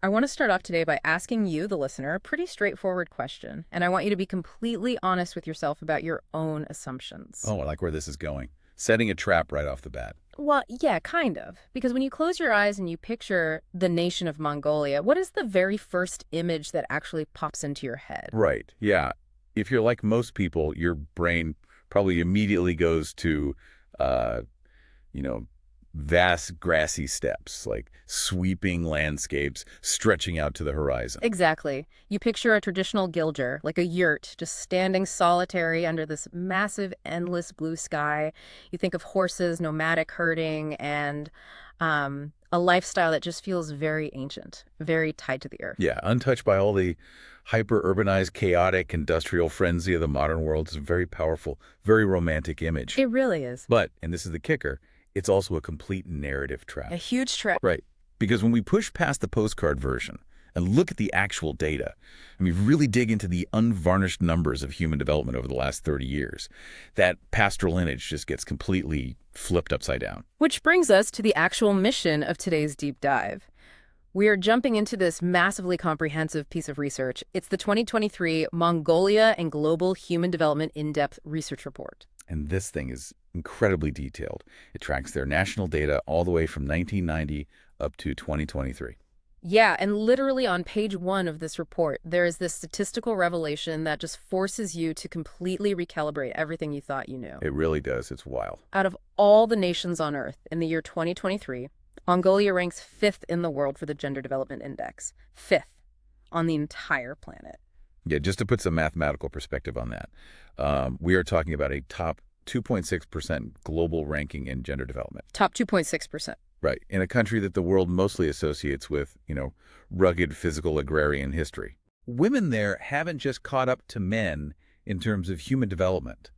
I want to start off today by asking you, the listener, a pretty straightforward question, and I want you to be completely honest with yourself about your own assumptions. Oh, I like where this is going. Setting a trap right off the bat. Well, yeah, kind of. Because when you close your eyes and you picture the nation of Mongolia, what is the very first image that actually pops into your head? Right. Yeah. If you're like most people, your brain probably immediately goes to, uh, you know, vast grassy steppes, like sweeping landscapes stretching out to the horizon. Exactly. You picture a traditional gilger, like a yurt, just standing solitary under this massive, endless blue sky. You think of horses, nomadic herding, and a lifestyle that just feels very ancient, very tied to the earth. Yeah, untouched by all the hyper-urbanized, chaotic, industrial frenzy of the modern world. It's a very powerful, very romantic image. It really is. But, and this is the kicker, it's also a complete narrative trap. A huge trap. Right. Because when we push past the postcard version and look at the actual data, and we really dig into the unvarnished numbers of human development over the last 30 years, that pastoral image just gets completely flipped upside down. Which brings us to the actual mission of today's deep dive. We are jumping into this massively comprehensive piece of research. It's the 2023 Mongolia and Global Human Development In-Depth Research Report. And this thing is incredibly detailed. It tracks their national data all the way from 1990 up to 2023. Yeah, and literally on page 1 of this report, there is this statistical revelation that just forces you to completely recalibrate everything you thought you knew. It really does. It's wild. Out of all the nations on Earth in the year 2023, Mongolia ranks 5th in the world for the Gender Development Index. 5th on the entire planet. Yeah, just to put some mathematical perspective on that, we are talking about a top 2.6% global ranking in gender development. Top 2.6%. Right. In a country that the world mostly associates with, rugged physical agrarian history. Women there haven't just caught up to men in terms of human development.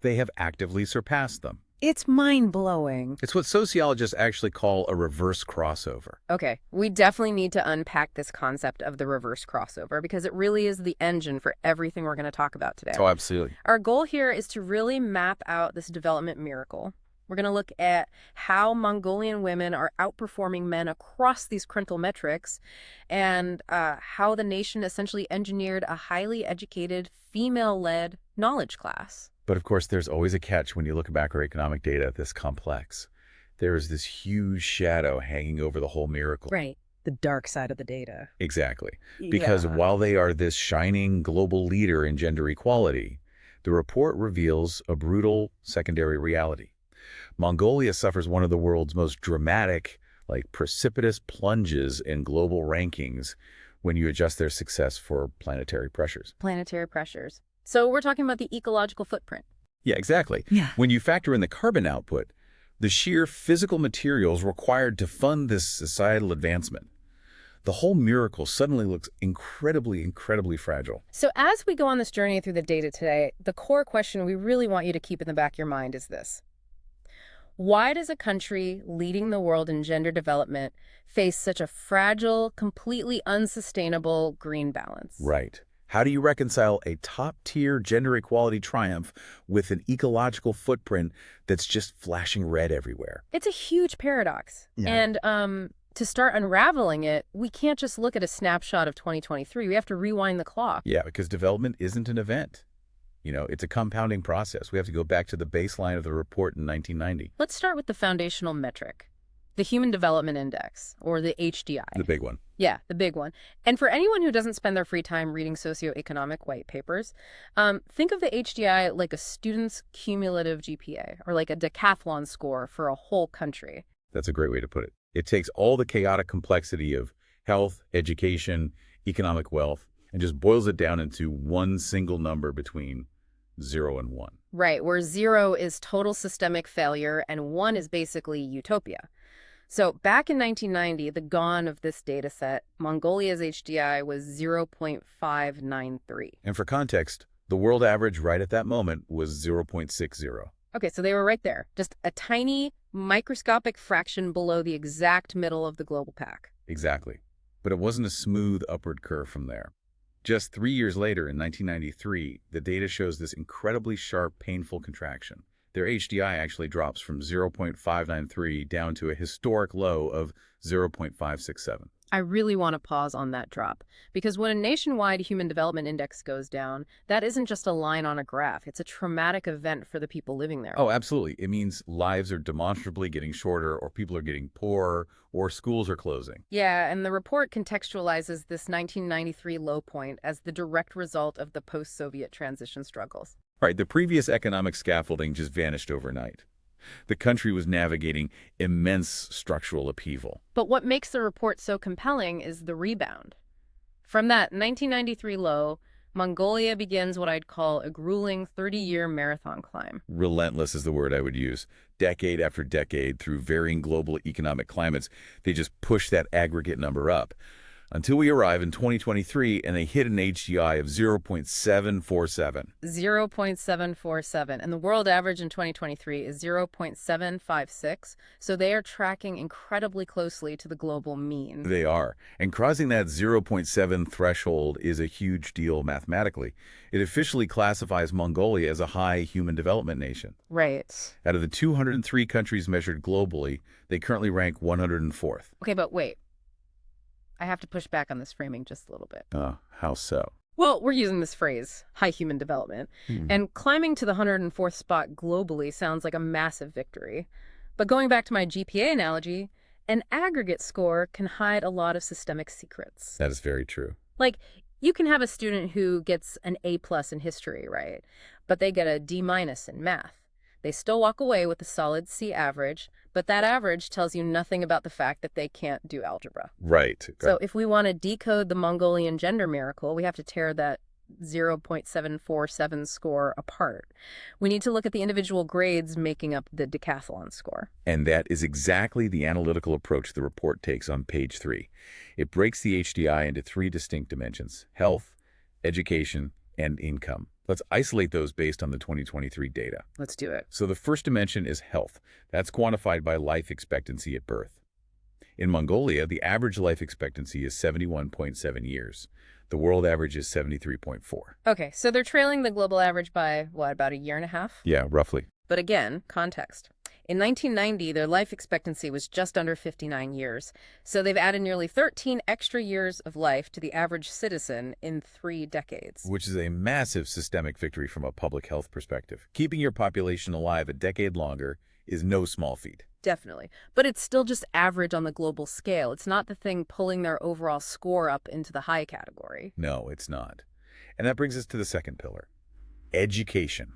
They have actively surpassed them. It's mind-blowing. It's what sociologists actually call a reverse crossover. Okay, we definitely need to unpack this concept of the reverse crossover because it really is the engine for everything we're going to talk about today. Oh, absolutely. Our goal here is to really map out this development miracle. We're going to look at how Mongolian women are outperforming men across these critical metrics and how the nation essentially engineered a highly educated, female-led knowledge class. But of course, there's always a catch when you look at macroeconomic data this complex. There is this huge shadow hanging over the whole miracle. Right. The dark side of the data. Exactly. Because while they are this shining global leader in gender equality, the report reveals a brutal secondary reality. Mongolia suffers one of the world's most dramatic, precipitous plunges in global rankings when you adjust their success for planetary pressures. Planetary pressures. So we're talking about the ecological footprint. Yeah, exactly. Yeah. When you factor in the carbon output, the sheer physical materials required to fund this societal advancement, the whole miracle suddenly looks incredibly, incredibly fragile. So as we go on this journey through the data today, the core question we really want you to keep in the back of your mind is this. Why does a country leading the world in gender development face such a fragile, completely unsustainable green balance? Right. How do you reconcile a top-tier gender equality triumph with an ecological footprint that's just flashing red everywhere? It's a huge paradox. Yeah. And to start unraveling it, we can't just look at a snapshot of 2023. We have to rewind the clock. Yeah, because development isn't an event. It's a compounding process. We have to go back to the baseline of the report in 1990. Let's start with the foundational metric, the Human Development Index, or the HDI. The big one. Yeah, the big one. And for anyone who doesn't spend their free time reading socioeconomic white papers, think of the HDI like a student's cumulative GPA, or like a decathlon score for a whole country. That's a great way to put it. It takes all the chaotic complexity of health, education, economic wealth, and just boils it down into one single number between 0 and 1. Right, where 0 is total systemic failure and 1 is basically utopia. So back in 1990, the dawn of this data set, Mongolia's HDI was 0.593. And for context, the world average right at that moment was 0.60. Okay, so they were right there, just a tiny microscopic fraction below the exact middle of the global pack. Exactly. But it wasn't a smooth upward curve from there. Just 3 years later, in 1993, the data shows this incredibly sharp, painful contraction. Their HDI actually drops from 0.593 down to a historic low of 0.567. I really want to pause on that drop because when a nationwide human development index goes down, that isn't just a line on a graph. It's a traumatic event for the people living there. Oh, absolutely. It means lives are demonstrably getting shorter, or people are getting poorer, or schools are closing. Yeah, and the report contextualizes this 1993 low point as the direct result of the post-Soviet transition struggles. Right, the previous economic scaffolding just vanished overnight. The country was navigating immense structural upheaval. But what makes the report so compelling is the rebound. From that 1993 low, Mongolia begins what I'd call a grueling 30-year marathon climb. Relentless is the word I would use. Decade after decade, through varying global economic climates, they just push that aggregate number up. Until we arrive in 2023 and they hit an HDI of 0.747. 0.747, and the world average in 2023 is 0.756, so they are tracking incredibly closely to the global mean. They are. And crossing that 0.7 threshold is a huge deal mathematically. It officially classifies Mongolia as a high human development nation. Right. Out of the 203 countries measured globally, they currently rank 104th. Okay, but wait. I have to push back on this framing just a little bit. How so? Well, we're using this phrase, high human development, and climbing to the 104th spot globally sounds like a massive victory. But going back to my GPA analogy, an aggregate score can hide a lot of systemic secrets. That is very true. Like, you can have a student who gets an A+ in history, right? But they get a D- in math. They still walk away with a solid C average, but that average tells you nothing about the fact that they can't do algebra. Right. So if we want to decode the Mongolian gender miracle, we have to tear that 0.747 score apart. We need to look at the individual grades making up the decathlon score. And that is exactly the analytical approach the report takes on page 3. It breaks the HDI into 3 distinct dimensions: health, education, and income. Let's isolate those based on the 2023 data. Let's do it. So the first dimension is health. That's quantified by life expectancy at birth. In Mongolia, the average life expectancy is 71.7 years. The world average is 73.4. Okay, so they're trailing the global average by, what, about a year and a half? Yeah, roughly. But again, context. In 1990, their life expectancy was just under 59 years, so they've added nearly 13 extra years of life to the average citizen in 3 decades. Which is a massive systemic victory from a public health perspective. Keeping your population alive a decade longer is no small feat. Definitely. But it's still just average on the global scale. It's not the thing pulling their overall score up into the high category. No, it's not. And that brings us to the second pillar, education.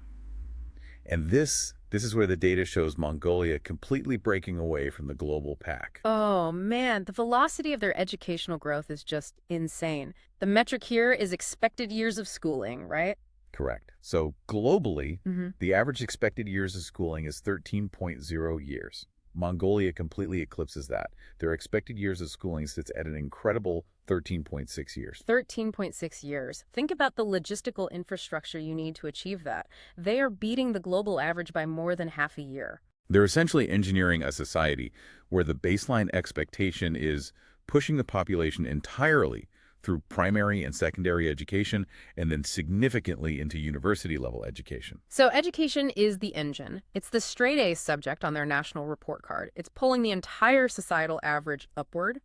And this is where the data shows Mongolia completely breaking away from the global pack. Oh, man, the velocity of their educational growth is just insane. The metric here is expected years of schooling, right? Correct. So globally, the average expected years of schooling is 13.0 years. Mongolia completely eclipses that. Their expected years of schooling sits at an incredible 13.6 years. 13.6 years. Think about the logistical infrastructure you need to achieve that. They are beating the global average by more than half a year. They're essentially engineering a society where the baseline expectation is pushing the population entirely through primary and secondary education, and then significantly into university-level education. So education is the engine. It's the straight-A subject on their national report card. It's pulling the entire societal average upward.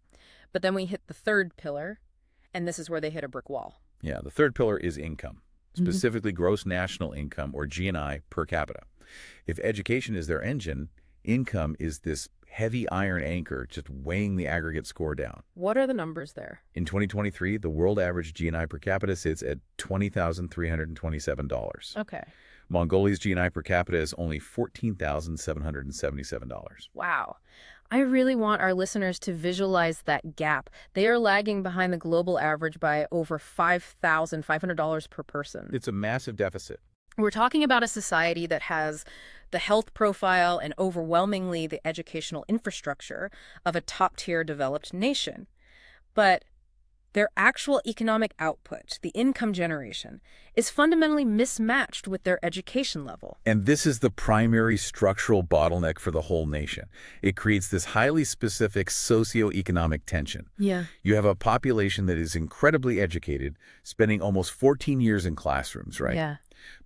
But then we hit the third pillar, and this is where they hit a brick wall. Yeah, the third pillar is income, specifically gross national income, or GNI, per capita. If education is their engine, income is this heavy iron anchor just weighing the aggregate score down. What are the numbers there? In 2023, the world average GNI per capita sits at $20,327. Okay. Mongolia's GNI per capita is only $14,777. Wow. I really want our listeners to visualize that gap. They are lagging behind the global average by over $5,500 per person. It's a massive deficit. We're talking about a society that has the health profile and overwhelmingly the educational infrastructure of a top-tier developed nation. But their actual economic output, the income generation, is fundamentally mismatched with their education level. And this is the primary structural bottleneck for the whole nation. It creates this highly specific socioeconomic tension. Yeah. You have a population that is incredibly educated, spending almost 14 years in classrooms, right? Yeah.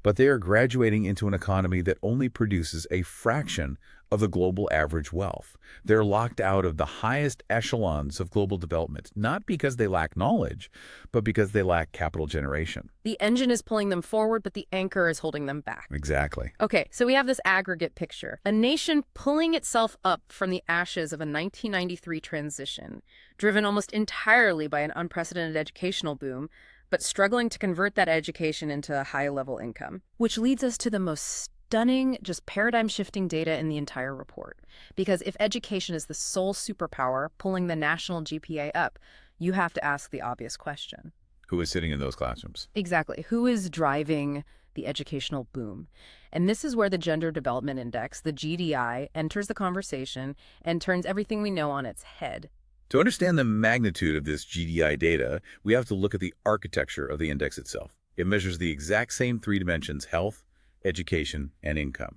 But they are graduating into an economy that only produces a fraction of the global average wealth. They're locked out of the highest echelons of global development, not because they lack knowledge, but because they lack capital generation. The engine is pulling them forward, but the anchor is holding them back. Exactly. Okay, so we have this aggregate picture. A nation pulling itself up from the ashes of a 1993 transition, driven almost entirely by an unprecedented educational boom, but struggling to convert that education into a high-level income. Which leads us to the most stunning, just paradigm-shifting data in the entire report. Because if education is the sole superpower pulling the national GPA up, you have to ask the obvious question. Who is sitting in those classrooms? Exactly. Who is driving the educational boom? And this is where the Gender Development Index, the GDI, enters the conversation and turns everything we know on its head. To understand the magnitude of this GDI data, we have to look at the architecture of the index itself. It measures the exact same three dimensions: health, education, and income.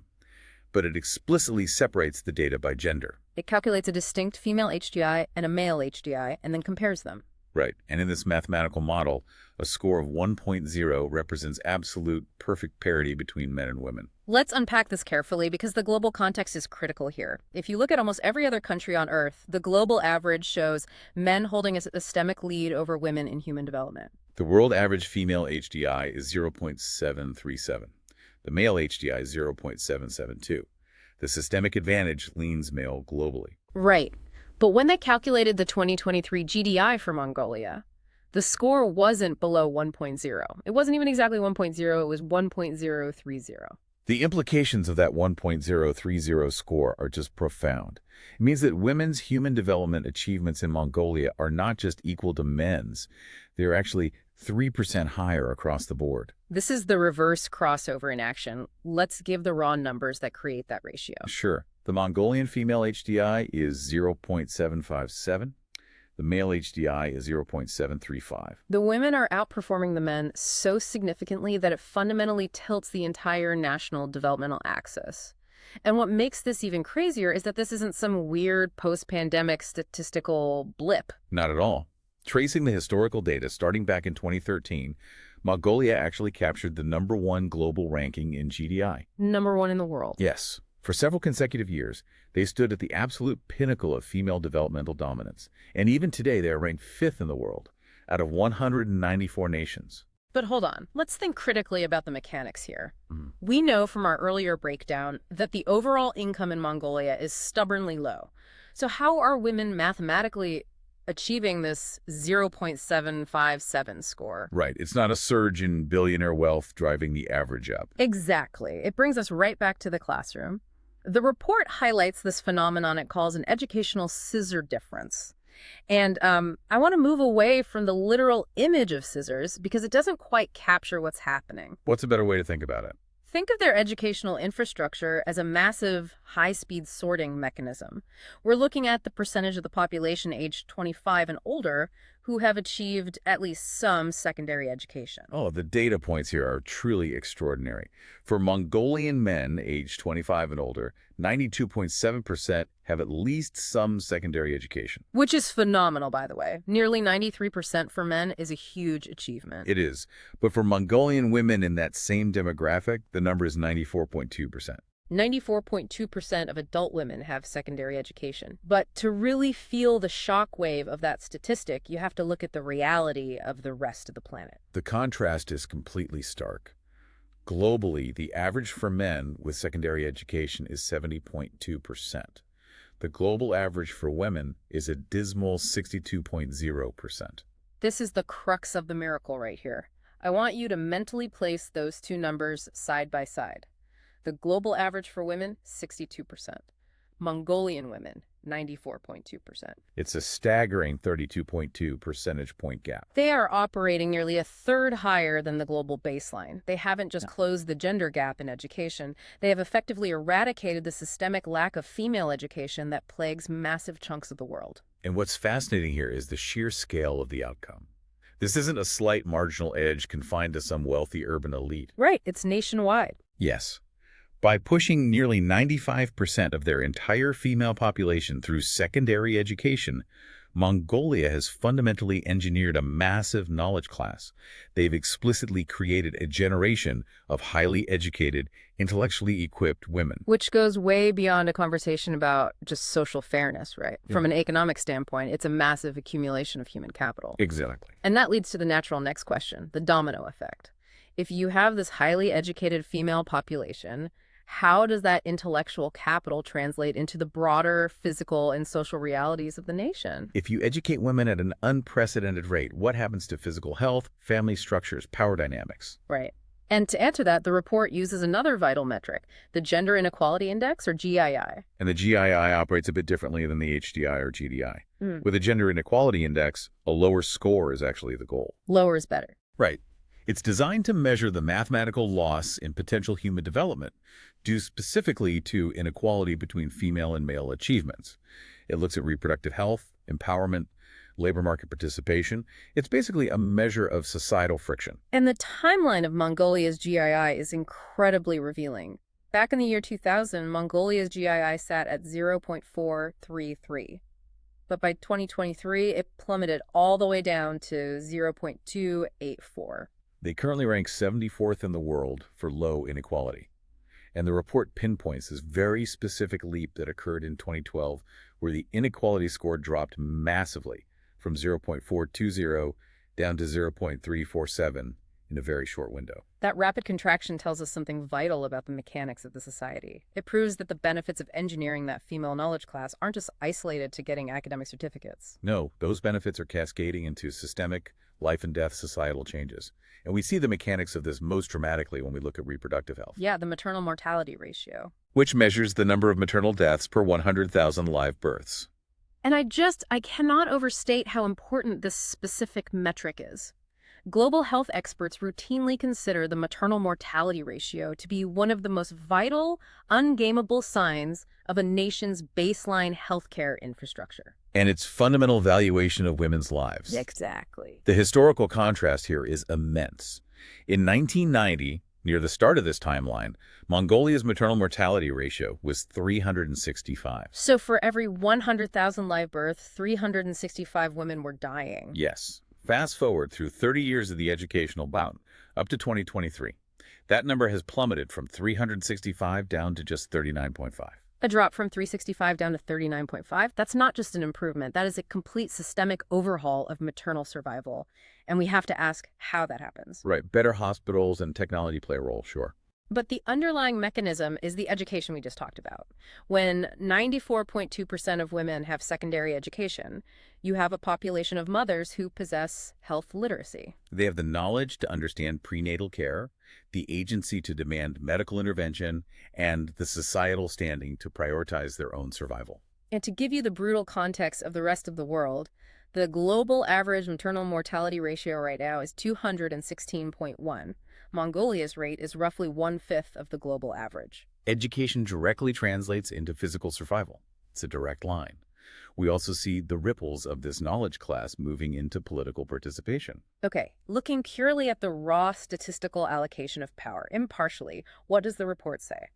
But it explicitly separates the data by gender. It calculates a distinct female HDI and a male HDI and then compares them. Right. And in this mathematical model, a score of 1.0 represents absolute perfect parity between men and women. Let's unpack this carefully because the global context is critical here. If you look at almost every other country on Earth, the global average shows men holding a systemic lead over women in human development. The world average female HDI is 0.737. The male HDI is 0.772. The systemic advantage leans male globally. Right. But when they calculated the 2023 GDI for Mongolia, the score wasn't below 1.0. It wasn't even exactly 1.0, it was 1.030. The implications of that 1.030 score are just profound. It means that women's human development achievements in Mongolia are not just equal to men's. They're actually 3% higher across the board. This is the reverse crossover in action. Let's give the raw numbers that create that ratio. Sure. The Mongolian female HDI is 0.757. The male HDI is 0.735. The women are outperforming the men so significantly that it fundamentally tilts the entire national developmental axis. And what makes this even crazier is that this isn't some weird post-pandemic statistical blip. Not at all. Tracing the historical data starting back in 2013, Mongolia actually captured the #1 global ranking in GDI. #1 in the world. Yes. For several consecutive years, they stood at the absolute pinnacle of female developmental dominance. And even today, they are ranked 5th in the world out of 194 nations. But hold on, let's think critically about the mechanics here. We know from our earlier breakdown that the overall income in Mongolia is stubbornly low. So how are women mathematically achieving this 0.757 score? Right. It's not a surge in billionaire wealth driving the average up. Exactly. It brings us right back to the classroom. The report highlights this phenomenon it calls an educational scissor difference. And I want to move away from the literal image of scissors because it doesn't quite capture what's happening. What's a better way to think about it? Think of their educational infrastructure as a massive high-speed sorting mechanism. We're looking at the percentage of the population aged 25 and older who have achieved at least some secondary education. Oh, the data points here are truly extraordinary. For Mongolian men aged 25 and older, 92.7% have at least some secondary education. Which is phenomenal, by the way. Nearly 93% for men is a huge achievement. It is. But for Mongolian women in that same demographic, the number is 94.2%. 94.2% of adult women have secondary education. But to really feel the shockwave of that statistic, you have to look at the reality of the rest of the planet. The contrast is completely stark. Globally, the average for men with secondary education is 70.2%. The global average for women is a dismal 62.0%. This is the crux of the miracle right here. I want you to mentally place those two numbers side by side. The global average for women, 62%. Mongolian women, 94.2%. It's a staggering 32.2 percentage point gap. They are operating nearly a third higher than the global baseline. They haven't just closed the gender gap in education. They have effectively eradicated the systemic lack of female education that plagues massive chunks of the world. And what's fascinating here is the sheer scale of the outcome. This isn't a slight marginal edge confined to some wealthy urban elite. Right, it's nationwide. Yes. By pushing nearly 95% of their entire female population through secondary education, Mongolia has fundamentally engineered a massive knowledge class. They've explicitly created a generation of highly educated, intellectually equipped women. Which goes way beyond a conversation about just social fairness, right? Yeah. From an economic standpoint, it's a massive accumulation of human capital. Exactly. And that leads to the natural next question, the domino effect. If you have this highly educated female population, how does that intellectual capital translate into the broader physical and social realities of the nation? If you educate women at an unprecedented rate, what happens to physical health, family structures, power dynamics? Right. And to answer that, the report uses another vital metric, the Gender Inequality Index, or GII. And the GII operates a bit differently than the HDI or GDI. Mm. With a Gender Inequality Index, a lower score is actually the goal. Lower is better. Right. It's designed to measure the mathematical loss in potential human development, due specifically to inequality between female and male achievements. It looks at reproductive health, empowerment, labor market participation. It's basically a measure of societal friction. And the timeline of Mongolia's GII is incredibly revealing. Back in the year 2000, Mongolia's GII sat at 0.433. But by 2023, it plummeted all the way down to 0.284. They currently rank 74th in the world for low inequality. And the report pinpoints this very specific leap that occurred in 2012, where the inequality score dropped massively from 0.420 down to 0.347 in a very short window. That rapid contraction tells us something vital about the mechanics of the society. It proves that the benefits of engineering that female knowledge class aren't just isolated to getting academic certificates. No, those benefits are cascading into systemic, life and death societal changes. And we see the mechanics of this most dramatically when we look at reproductive health. Yeah, the maternal mortality ratio. Which measures the number of maternal deaths per 100,000 live births. And I cannot overstate how important this specific metric is. Global health experts routinely consider the maternal mortality ratio to be one of the most vital, ungameable signs of a nation's baseline healthcare infrastructure. And its fundamental valuation of women's lives. Exactly. The historical contrast here is immense. In 1990, near the start of this timeline, Mongolia's maternal mortality ratio was 365. So for every 100,000 live births, 365 women were dying. Yes. Fast forward through 30 years of the educational bout, up to 2023. That number has plummeted from 365 down to just 39.5. A drop from 365 down to 39.5, that's not just an improvement. That is a complete systemic overhaul of maternal survival. And we have to ask how that happens. Right. Better hospitals and technology play a role, sure. But the underlying mechanism is the education we just talked about. When 94.2% of women have secondary education, you have a population of mothers who possess health literacy. They have the knowledge to understand prenatal care, the agency to demand medical intervention, and the societal standing to prioritize their own survival. And to give you the brutal context of the rest of the world, the global average maternal mortality ratio right now is 216.1. Mongolia's rate is roughly 1/5 of the global average. Education directly translates into physical survival. It's a direct line. We also see the ripples of this knowledge class moving into political participation. Okay, looking purely at the raw statistical allocation of power, impartially, what does the report say?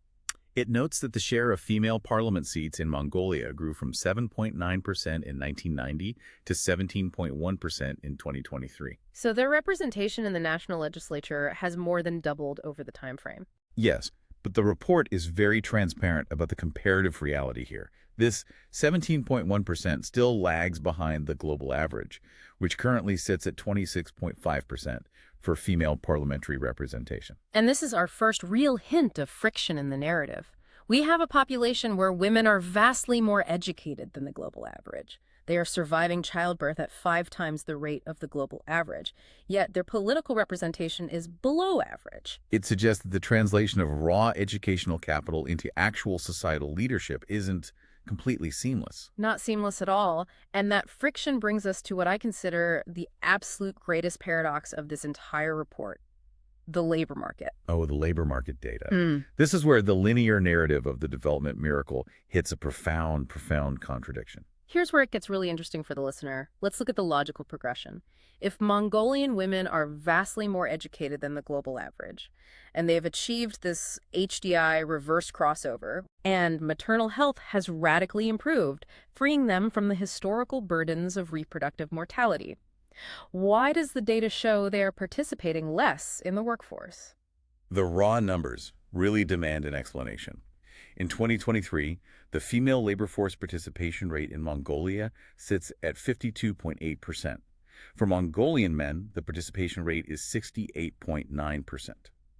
It notes that the share of female parliament seats in Mongolia grew from 7.9% in 1990 to 17.1% in 2023. So their representation in the national legislature has more than doubled over the time frame. Yes, but the report is very transparent about the comparative reality here. This 17.1% still lags behind the global average, which currently sits at 26.5% for female parliamentary representation. And this is our first real hint of friction in the narrative. We have a population where women are vastly more educated than the global average. They are surviving childbirth at 5 times the rate of the global average, yet their political representation is below average. It suggests that the translation of raw educational capital into actual societal leadership isn't completely seamless. Not seamless at all, and that friction brings us to what I consider the absolute greatest paradox of this entire report, the labor market. Oh, the labor market data. This is where the linear narrative of the development miracle hits a profound contradiction. Here's where it gets really interesting for the listener. Let's look at the logical progression. If Mongolian women are vastly more educated than the global average, and they've achieved this HDI reverse crossover, and maternal health has radically improved, freeing them from the historical burdens of reproductive mortality, why does the data show they are participating less in the workforce? The raw numbers really demand an explanation. In 2023, the female labor force participation rate in Mongolia sits at 52.8%. For Mongolian men, the participation rate is 68.9%.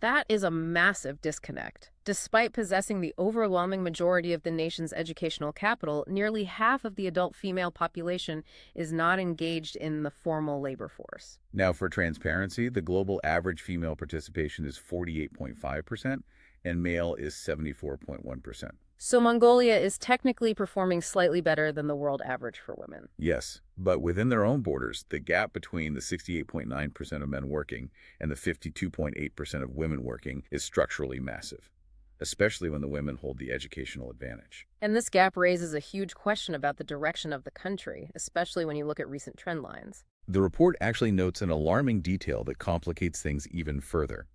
That is a massive disconnect. Despite possessing the overwhelming majority of the nation's educational capital, nearly half of the adult female population is not engaged in the formal labor force. Now, for transparency, the global average female participation is 48.5%, and male is 74.1%. So Mongolia is technically performing slightly better than the world average for women. Yes, but within their own borders, the gap between the 68.9% of men working and the 52.8% of women working is structurally massive, especially when the women hold the educational advantage. And this gap raises a huge question about the direction of the country, especially when you look at recent trend lines. The report actually notes an alarming detail that complicates things even further.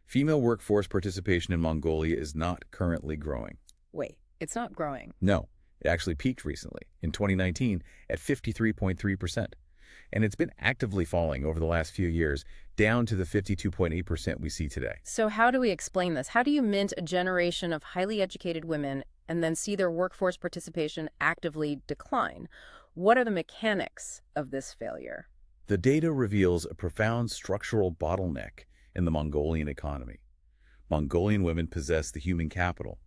Female workforce participation in Mongolia is not currently growing. Wait, it's not growing. No, it actually peaked recently, in 2019, at 53.3%. And it's been actively falling over the last few years, down to the 52.8% we see today. So how do we explain this? How do you mint a generation of highly educated women and then see their workforce participation actively decline? What are the mechanics of this failure? The data reveals a profound structural bottleneck in the Mongolian economy. Mongolian women possess the human capital,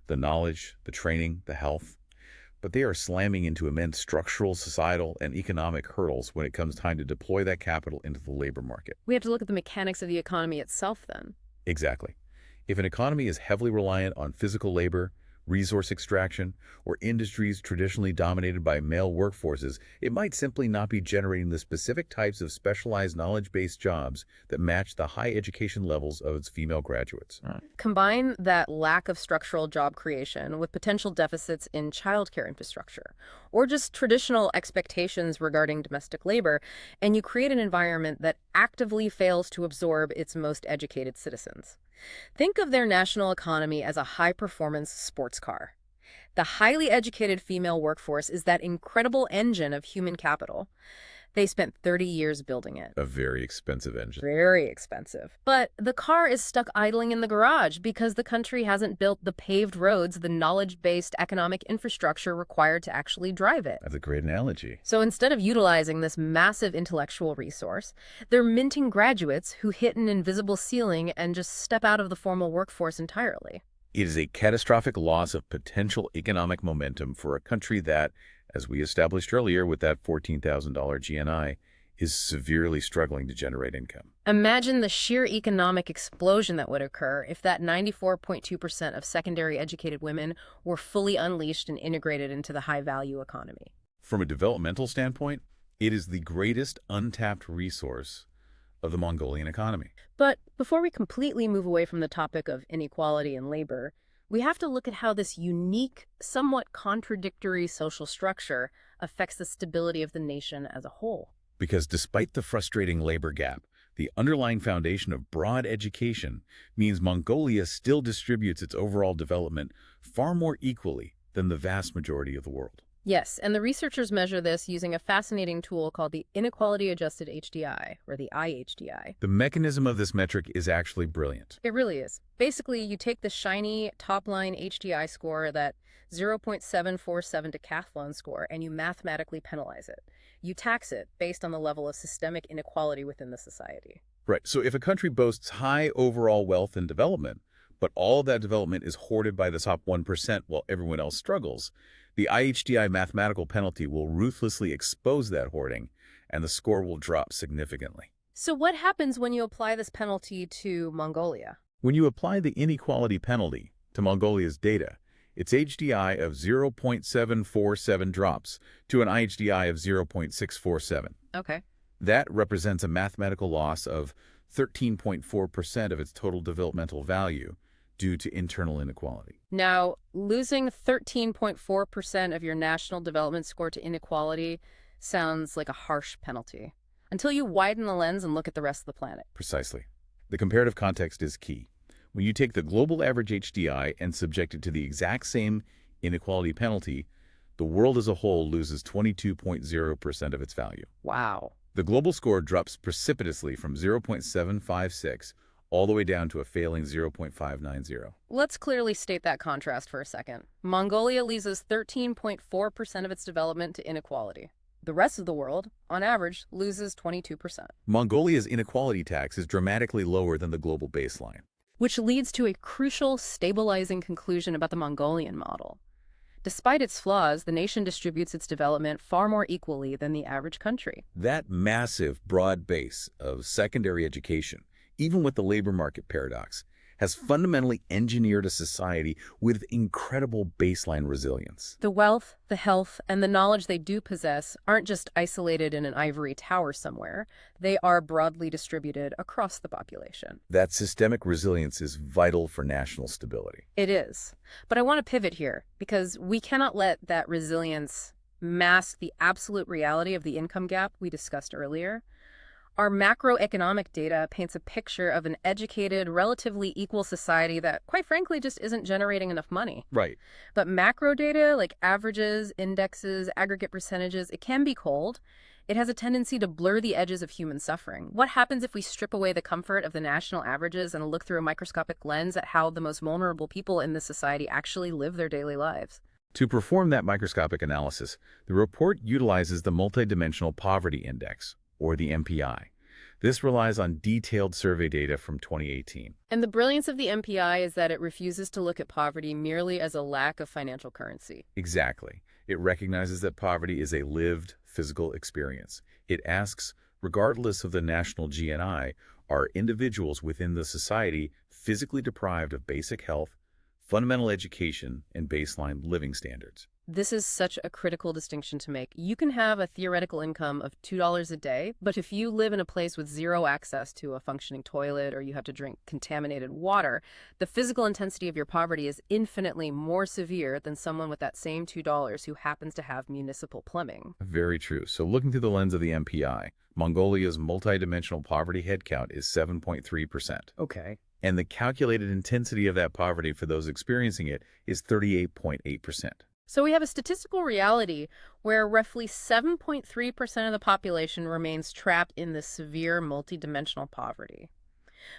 the knowledge, the training, the health, but they are slamming into immense structural, societal, and economic hurdles when it comes time to deploy that capital into the labor market. We have to look at the mechanics of the economy itself then. Exactly. If an economy is heavily reliant on physical labor, resource extraction, or industries traditionally dominated by male workforces, it might simply not be generating the specific types of specialized knowledge-based jobs that match the high education levels of its female graduates. Combine that lack of structural job creation with potential deficits in childcare infrastructure, or just traditional expectations regarding domestic labor, and you create an environment that actively fails to absorb its most educated citizens. Think of their national economy as a high-performance sports car. The highly educated female workforce is that incredible engine of human capital. They spent 30 years building it. A very expensive engine. Very expensive. But the car is stuck idling in the garage because the country hasn't built the paved roads, the knowledge-based economic infrastructure required to actually drive it. That's a great analogy. So instead of utilizing this massive intellectual resource, they're minting graduates who hit an invisible ceiling and just step out of the formal workforce entirely. It is a catastrophic loss of potential economic momentum for a country that, as we established earlier with that $14,000 GNI, is severely struggling to generate income. Imagine the sheer economic explosion that would occur if that 94.2% of secondary educated women were fully unleashed and integrated into the high-value economy. From a developmental standpoint, it is the greatest untapped resource of the Mongolian economy. But before we completely move away from the topic of inequality and labor, we have to look at how this unique, somewhat contradictory social structure affects the stability of the nation as a whole. Because despite the frustrating labor gap, the underlying foundation of broad education means Mongolia still distributes its overall development far more equally than the vast majority of the world. Yes, and the researchers measure this using a fascinating tool called the Inequality-Adjusted HDI, or the IHDI. The mechanism of this metric is actually brilliant. It really is. Basically, you take the shiny top-line HDI score, that 0.747 decathlon score, and you mathematically penalize it. You tax it based on the level of systemic inequality within the society. Right, so if a country boasts high overall wealth and development, but all of that development is hoarded by the top 1% while everyone else struggles, the IHDI mathematical penalty will ruthlessly expose that hoarding, and the score will drop significantly. So what happens when you apply this penalty to Mongolia? When you apply the inequality penalty to Mongolia's data, its HDI of 0.747 drops to an IHDI of 0.647. Okay. That represents a mathematical loss of 13.4% of its total developmental value, due to internal inequality. Now, losing 13.4% of your national development score to inequality sounds like a harsh penalty. Until you widen the lens and look at the rest of the planet. Precisely. The comparative context is key. When you take the global average HDI and subject it to the exact same inequality penalty, the world as a whole loses 22.0% of its value. Wow. The global score drops precipitously from 0.756 all the way down to a failing 0.590. Let's clearly state that contrast for a second. Mongolia loses 13.4% of its development to inequality. The rest of the world, on average, loses 22%. Mongolia's inequality tax is dramatically lower than the global baseline. Which leads to a crucial stabilizing conclusion about the Mongolian model. Despite its flaws, the nation distributes its development far more equally than the average country. That massive, broad base of secondary education, even with the labor market paradox, has fundamentally engineered a society with incredible baseline resilience. The wealth, the health, and the knowledge they do possess aren't just isolated in an ivory tower somewhere. They are broadly distributed across the population. That systemic resilience is vital for national stability. It is. But I want to pivot here because we cannot let that resilience mask the absolute reality of the income gap we discussed earlier. Our macroeconomic data paints a picture of an educated, relatively equal society that, quite frankly, just isn't generating enough money. Right. But macro data, like averages, indexes, aggregate percentages, it can be cold. It has a tendency to blur the edges of human suffering. What happens if we strip away the comfort of the national averages and look through a microscopic lens at how the most vulnerable people in this society actually live their daily lives? To perform that microscopic analysis, the report utilizes the Multidimensional Poverty Index, or the MPI. This relies on detailed survey data from 2018. And the brilliance of the MPI is that it refuses to look at poverty merely as a lack of financial currency. Exactly. It recognizes that poverty is a lived physical experience. It asks, regardless of the national GNI, are individuals within the society physically deprived of basic health, fundamental education, and baseline living standards? This is such a critical distinction to make. You can have a theoretical income of $2 a day, but if you live in a place with zero access to a functioning toilet or you have to drink contaminated water, the physical intensity of your poverty is infinitely more severe than someone with that same $2 who happens to have municipal plumbing. Very true. So looking through the lens of the MPI, Mongolia's multidimensional poverty headcount is 7.3%. Okay. And the calculated intensity of that poverty for those experiencing it is 38.8%. So we have a statistical reality where roughly 7.3% of the population remains trapped in this severe multidimensional poverty.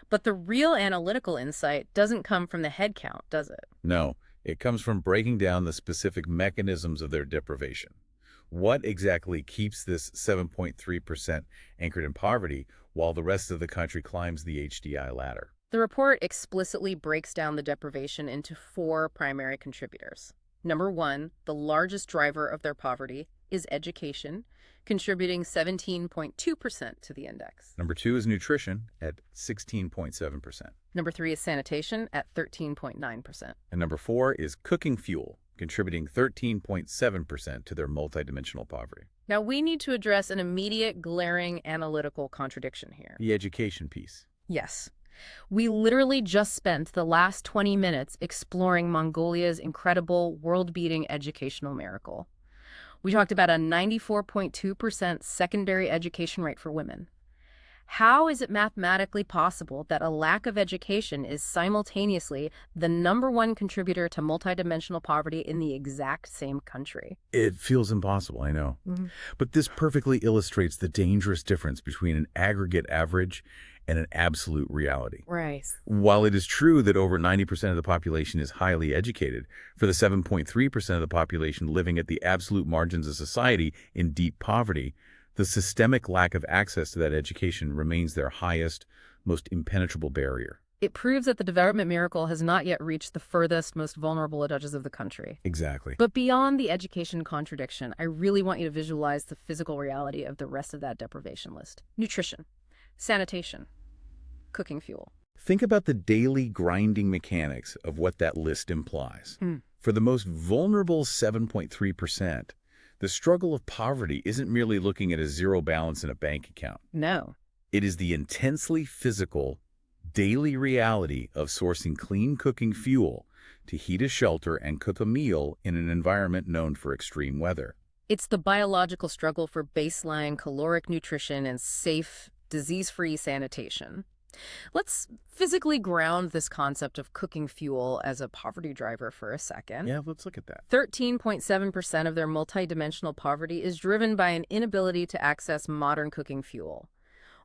But the real analytical insight doesn't come from the head count, does it? No, it comes from breaking down the specific mechanisms of their deprivation. What exactly keeps this 7.3% anchored in poverty while the rest of the country climbs the HDI ladder? The report explicitly breaks down the deprivation into 4 primary contributors. Number 1, the largest driver of their poverty, is education, contributing 17.2% to the index. Number 2 is nutrition at 16.7%. Number 3 is sanitation at 13.9%. And number 4 is cooking fuel, contributing 13.7% to their multidimensional poverty. Now, we need to address an immediate, glaring analytical contradiction here. The education piece. Yes. We literally just spent the last 20 minutes exploring Mongolia's incredible, world-beating educational miracle. We talked about a 94.2% secondary education rate for women. How is it mathematically possible that a lack of education is simultaneously the #1 contributor to multidimensional poverty in the exact same country? It feels impossible, I know. But this perfectly illustrates the dangerous difference between an aggregate average and an absolute reality. Right. While it is true that over 90% of the population is highly educated, for the 7.3% of the population living at the absolute margins of society in deep poverty, the systemic lack of access to that education remains their highest, most impenetrable barrier. It proves that the development miracle has not yet reached the furthest, most vulnerable edges of the country. Exactly. But beyond the education contradiction, I really want you to visualize the physical reality of the rest of that deprivation list. Nutrition, sanitation, cooking fuel. Think about the daily grinding mechanics of what that list implies. For the most vulnerable 7.3%, the struggle of poverty isn't merely looking at a zero balance in a bank account. No. It is the intensely physical, daily reality of sourcing clean cooking fuel to heat a shelter and cook a meal in an environment known for extreme weather. It's the biological struggle for baseline caloric nutrition and safe, disease-free sanitation. Let's physically ground this concept of cooking fuel as a poverty driver for a second. Yeah, let's look at that. 13.7% of their multidimensional poverty is driven by an inability to access modern cooking fuel.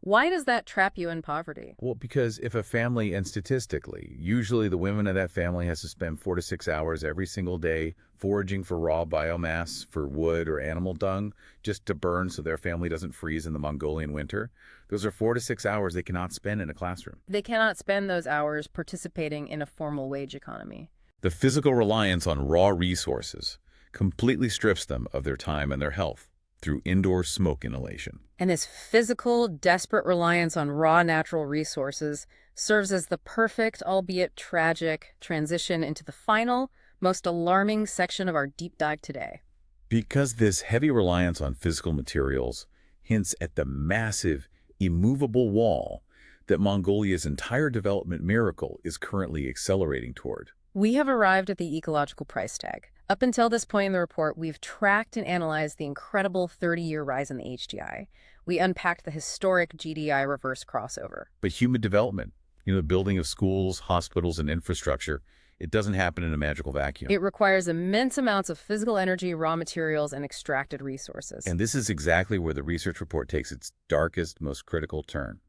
Why does that trap you in poverty? Well, because if a family, and statistically, usually the women of that family has to spend 4 to 6 hours every single day foraging for raw biomass, for wood or animal dung, just to burn so their family doesn't freeze in the Mongolian winter, those are 4 to 6 hours they cannot spend in a classroom. They cannot spend those hours participating in a formal wage economy. The physical reliance on raw resources completely strips them of their time and their health through indoor smoke inhalation. And this physical, desperate reliance on raw natural resources serves as the perfect, albeit tragic, transition into the final, most alarming section of our deep dive today. Because this heavy reliance on physical materials hints at the massive, immovable wall that Mongolia's entire development miracle is currently accelerating toward. We have arrived at the ecological price tag. Up until this point in the report, we've tracked and analyzed the incredible 30-year rise in the HDI. We unpacked the historic GDI reverse crossover. But human development, the building of schools, hospitals, and infrastructure, it doesn't happen in a magical vacuum. It requires immense amounts of physical energy, raw materials, and extracted resources. And this is exactly where the research report takes its darkest, most critical turn.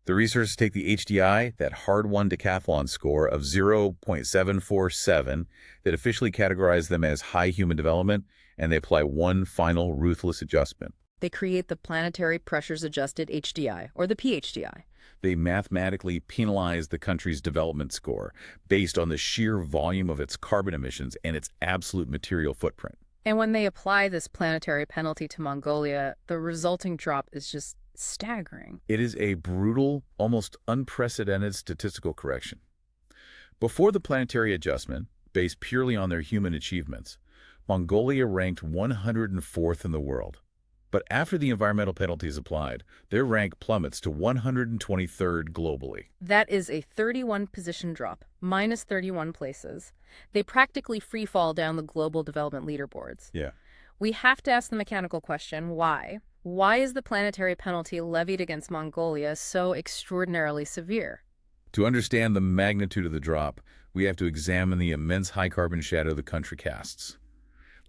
The researchers take the HDI, that hard-won decathlon score of 0.747 that officially categorized them as high human development, and they apply one final ruthless adjustment. They create the Planetary Pressures Adjusted HDI, or the PHDI. They mathematically penalize the country's development score based on the sheer volume of its carbon emissions and its absolute material footprint. And when they apply this planetary penalty to Mongolia, the resulting drop is just staggering. It is a brutal, almost unprecedented statistical correction. Before the planetary adjustment, based purely on their human achievements, Mongolia ranked 104th in the world. But after the environmental penalty is applied, their rank plummets to 123rd globally. That is a 31-position drop, minus 31 places. They practically free fall down the global development leaderboards. Yeah. We have to ask the mechanical question, why? Why is the planetary penalty levied against Mongolia so extraordinarily severe? To understand the magnitude of the drop, we have to examine the immense high carbon shadow the country casts.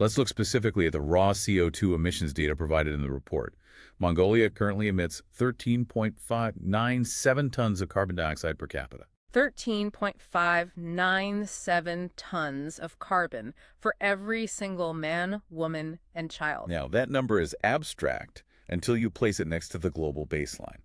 Let's look specifically at the raw CO2 emissions data provided in the report. Mongolia currently emits 13.597 tons of carbon dioxide per capita. 13.597 tons of carbon for every single man, woman, and child. Now, that number is abstract until you place it next to the global baseline.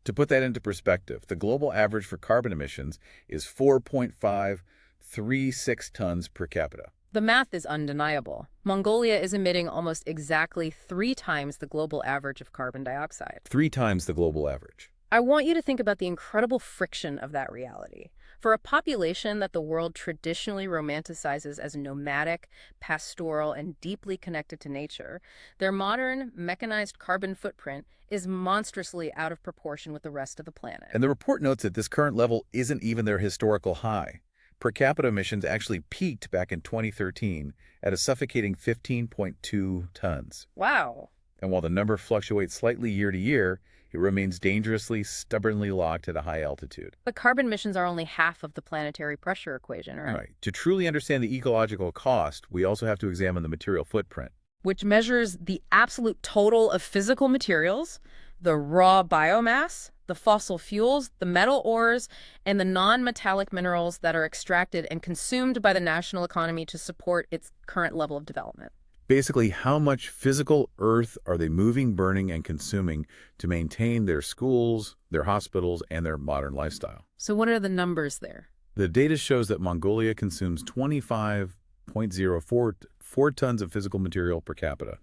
To put that into perspective, the global average for carbon emissions is 4.536 tons per capita. The math is undeniable. Mongolia is emitting almost exactly 3 times the global average of carbon dioxide. 3 times the global average. I want you to think about the incredible friction of that reality. For a population that the world traditionally romanticizes as nomadic, pastoral, and deeply connected to nature, their modern, mechanized carbon footprint is monstrously out of proportion with the rest of the planet. And the report notes that this current level isn't even their historical high. Per capita emissions actually peaked back in 2013 at a suffocating 15.2 tons. Wow. And while the number fluctuates slightly year to year, it remains dangerously, stubbornly locked at a high altitude. But carbon emissions are only half of the planetary pressure equation, right? Right. To truly understand the ecological cost, we also have to examine the material footprint, which measures the absolute total of physical materials, the raw biomass, the fossil fuels, the metal ores, and the non-metallic minerals that are extracted and consumed by the national economy to support its current level of development. Basically, how much physical earth are they moving, burning, and consuming to maintain their schools, their hospitals, and their modern lifestyle? So what are the numbers there? The data shows that Mongolia consumes 25.04 tons of physical material per capita.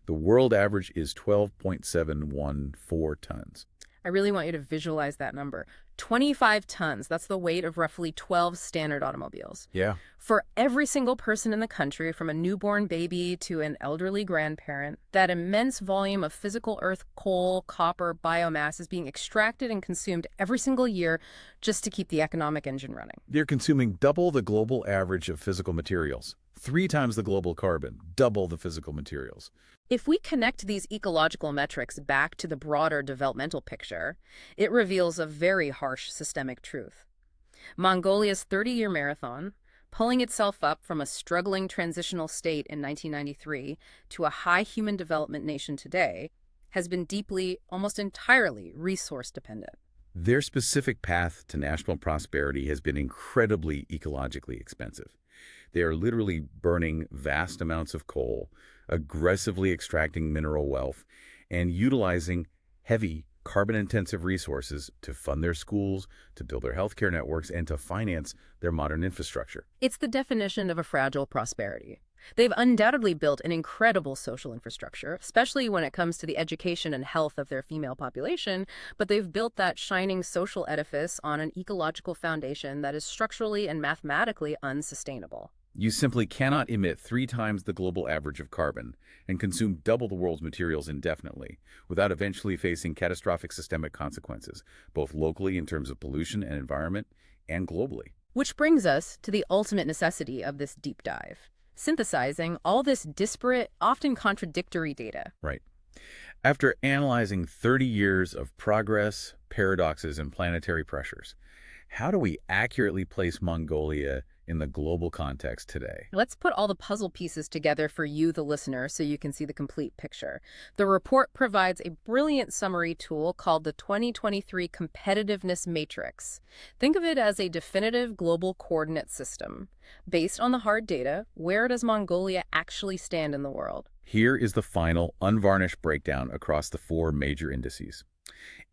The world average is 12.714 tons. I really want you to visualize that number. 25 tons, that's the weight of roughly 12 standard automobiles. Yeah. For every single person in the country, from a newborn baby to an elderly grandparent, that immense volume of physical earth, coal, copper, biomass is being extracted and consumed every single year just to keep the economic engine running. They're consuming double the global average of physical materials, 3 times the global carbon, double the physical materials. If we connect these ecological metrics back to the broader developmental picture, it reveals a very harsh systemic truth. Mongolia's 30-year marathon, pulling itself up from a struggling transitional state in 1993 to a high human development nation today, has been deeply, almost entirely, resource dependent. Their specific path to national prosperity has been incredibly ecologically expensive. They are literally burning vast amounts of coal, aggressively extracting mineral wealth, and utilizing heavy carbon-intensive resources to fund their schools, to build their healthcare networks, and to finance their modern infrastructure. It's the definition of a fragile prosperity. They've undoubtedly built an incredible social infrastructure, especially when it comes to the education and health of their female population, but they've built that shining social edifice on an ecological foundation that is structurally and mathematically unsustainable. You simply cannot emit 3 times the global average of carbon and consume double the world's materials indefinitely without eventually facing catastrophic systemic consequences, both locally in terms of pollution and environment, and globally. Which brings us to the ultimate necessity of this deep dive: synthesizing all this disparate, often contradictory data. Right. After analyzing 30 years of progress, paradoxes, and planetary pressures, how do we accurately place Mongolia in the global context today? Let's put all the puzzle pieces together for you, the listener, so you can see the complete picture. The report provides a brilliant summary tool called the 2023 Competitiveness Matrix. Think of it as a definitive global coordinate system. Based on the hard data, where does Mongolia actually stand in the world? Here is the final, unvarnished breakdown across the 4 major indices.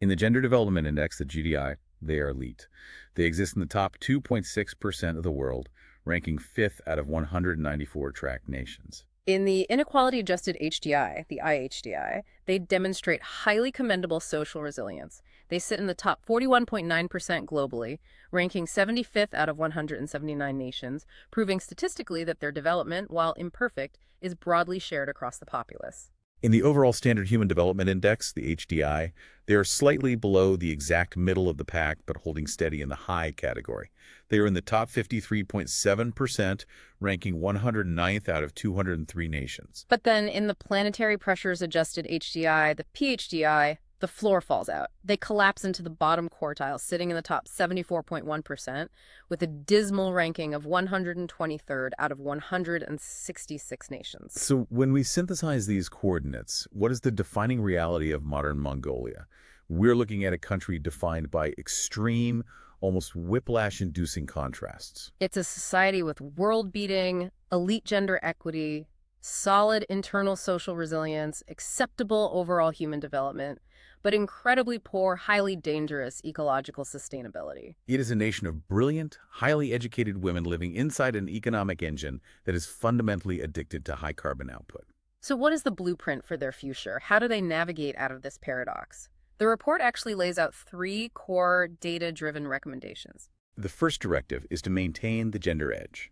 In the Gender Development Index, the GDI, they are elite. They exist in the top 2.6% of the world, ranking 5th out of 194 tracked nations. In the Inequality-Adjusted HDI, the IHDI, they demonstrate highly commendable social resilience. They sit in the top 41.9% globally, ranking 75th out of 179 nations, proving statistically that their development, while imperfect, is broadly shared across the populace. In the overall Standard Human Development Index, the HDI, they are slightly below the exact middle of the pack, but holding steady in the high category. They are in the top 53.7%, ranking 109th out of 203 nations. But then in the Planetary Pressures Adjusted HDI, the PHDI, the floor falls out. They collapse into the bottom quartile, sitting in the top 74.1%, with a dismal ranking of 123rd out of 166 nations. So when we synthesize these coordinates, what is the defining reality of modern Mongolia? We're looking at a country defined by extreme, almost whiplash-inducing contrasts. It's a society with world-beating, elite gender equity, solid internal social resilience, acceptable overall human development, but incredibly poor, highly dangerous ecological sustainability. It is a nation of brilliant, highly educated women living inside an economic engine that is fundamentally addicted to high carbon output. So what is the blueprint for their future? How do they navigate out of this paradox? The report actually lays out 3 core data-driven recommendations. The first directive is to maintain the gender edge.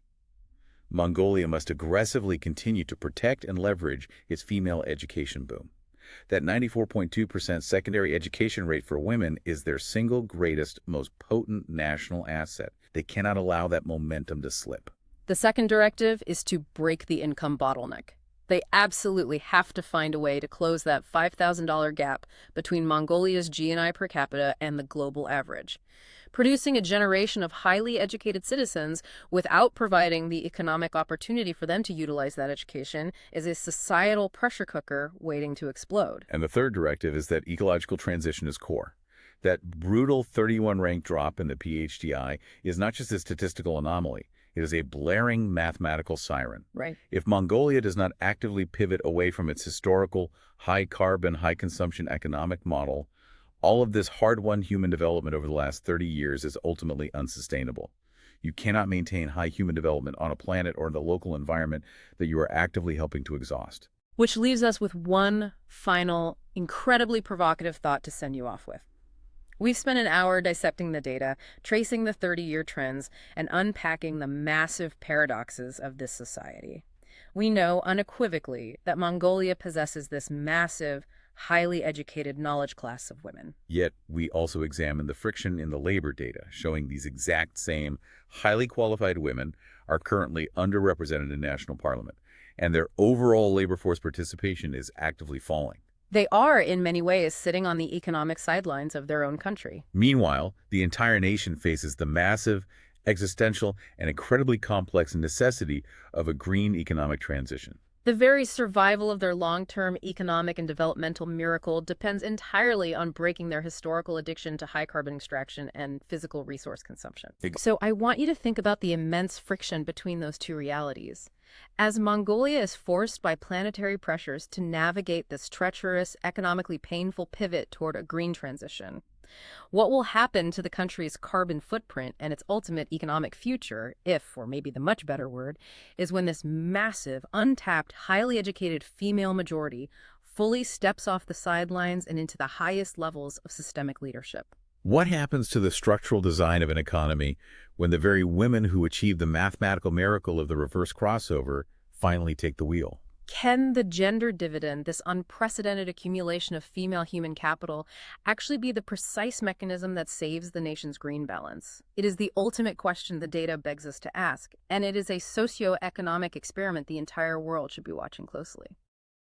Mongolia must aggressively continue to protect and leverage its female education boom. That 94.2% secondary education rate for women is their single greatest, most potent national asset. They cannot allow that momentum to slip. The second directive is to break the income bottleneck. They absolutely have to find a way to close that $5,000 gap between Mongolia's GDI per capita and the global average. Producing a generation of highly educated citizens without providing the economic opportunity for them to utilize that education is a societal pressure cooker waiting to explode. And the third directive is that ecological transition is core. That brutal 31-rank drop in the PHDI is not just a statistical anomaly. It is a blaring mathematical siren. Right. If Mongolia does not actively pivot away from its historical high-carbon, high-consumption economic model, all of this hard-won human development over the last 30 years is ultimately unsustainable. You cannot maintain high human development on a planet or in the local environment that you are actively helping to exhaust. Which leaves us with one final, incredibly provocative thought to send you off with. We've spent an hour dissecting the data, tracing the 30-year trends, and unpacking the massive paradoxes of this society. We know unequivocally that Mongolia possesses this massive, highly educated knowledge class of women. Yet, we also examine the friction in the labor data, showing these exact same highly qualified women are currently underrepresented in national parliament, and their overall labor force participation is actively falling. They are, in many ways, sitting on the economic sidelines of their own country. Meanwhile, the entire nation faces the massive, existential, and incredibly complex necessity of a green economic transition. The very survival of their long-term economic and developmental miracle depends entirely on breaking their historical addiction to high carbon extraction and physical resource consumption. So I want you to think about the immense friction between those two realities. As Mongolia is forced by planetary pressures to navigate this treacherous, economically painful pivot toward a green transition, what will happen to the country's carbon footprint and its ultimate economic future, if, or maybe the much better word, is when this massive, untapped, highly educated female majority fully steps off the sidelines and into the highest levels of systemic leadership? What happens to the structural design of an economy when the very women who achieve the mathematical miracle of the reverse crossover finally take the wheel? Can the gender dividend, this unprecedented accumulation of female human capital, actually be the precise mechanism that saves the nation's green balance? It is the ultimate question the data begs us to ask, and it is a socio-economic experiment the entire world should be watching closely.